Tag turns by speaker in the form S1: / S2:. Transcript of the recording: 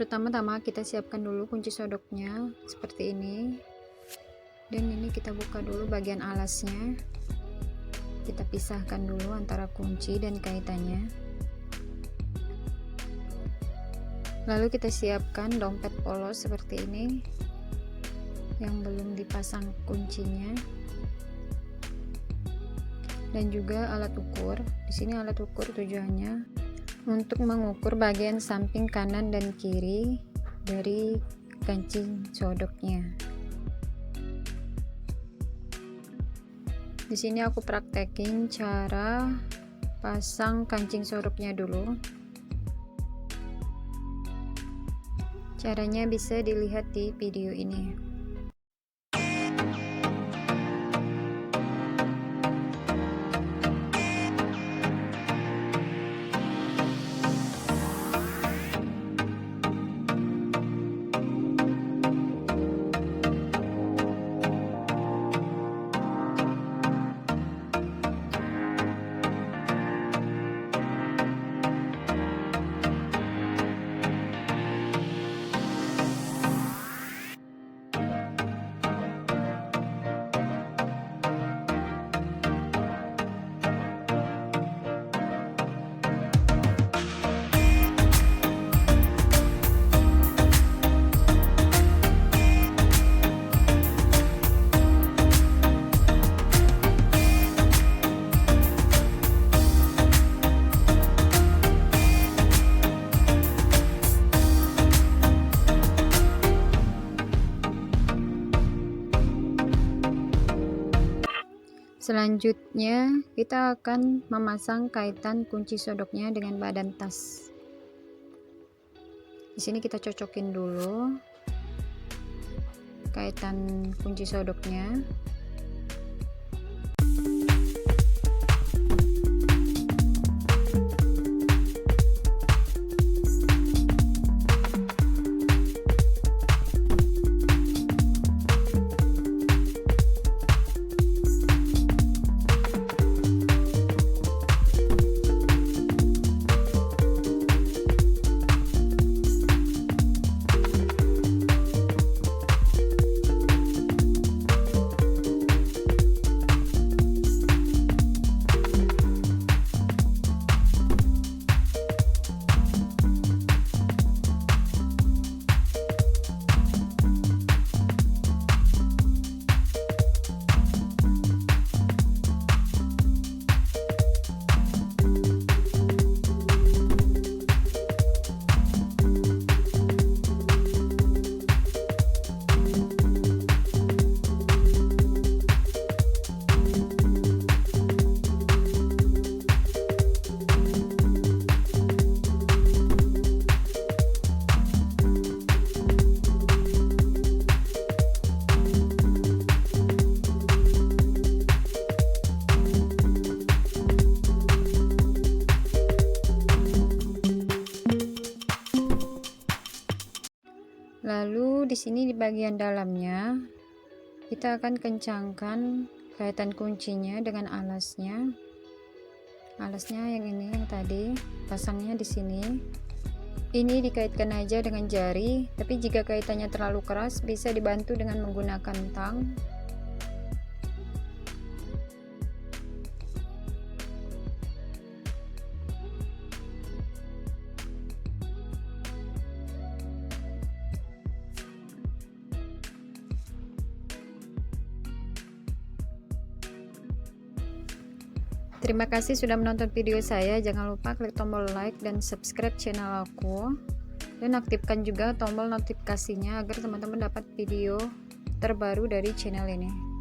S1: Pertama-tama kita siapkan dulu kunci sodoknya seperti ini, dan ini kita buka dulu bagian alasnya, kita pisahkan dulu antara kunci dan kaitannya. Lalu kita siapkan dompet polos seperti ini yang belum dipasang kuncinya, dan juga alat ukur. Di sini alat ukur tujuannya untuk mengukur bagian samping kanan dan kiri dari kancing sodoknya. Di sini aku praktekin cara pasang kancing sodoknya dulu. Caranya bisa dilihat di video ini. Selanjutnya kita akan memasang kaitan kunci sodoknya dengan badan tas. Di sini kita cocokin dulu kaitan kunci sodoknya. Lalu di sini di bagian dalamnya kita akan kencangkan kaitan kuncinya dengan alasnya. Alasnya yang ini, yang tadi pasangnya di sini. Ini dikaitkan aja dengan jari, tapi jika kaitannya terlalu keras bisa dibantu dengan menggunakan tang. Terima kasih sudah menonton video saya. Jangan lupa klik tombol like dan subscribe channel aku, dan aktifkan juga tombol notifikasinya agar teman-teman dapat video terbaru dari channel ini.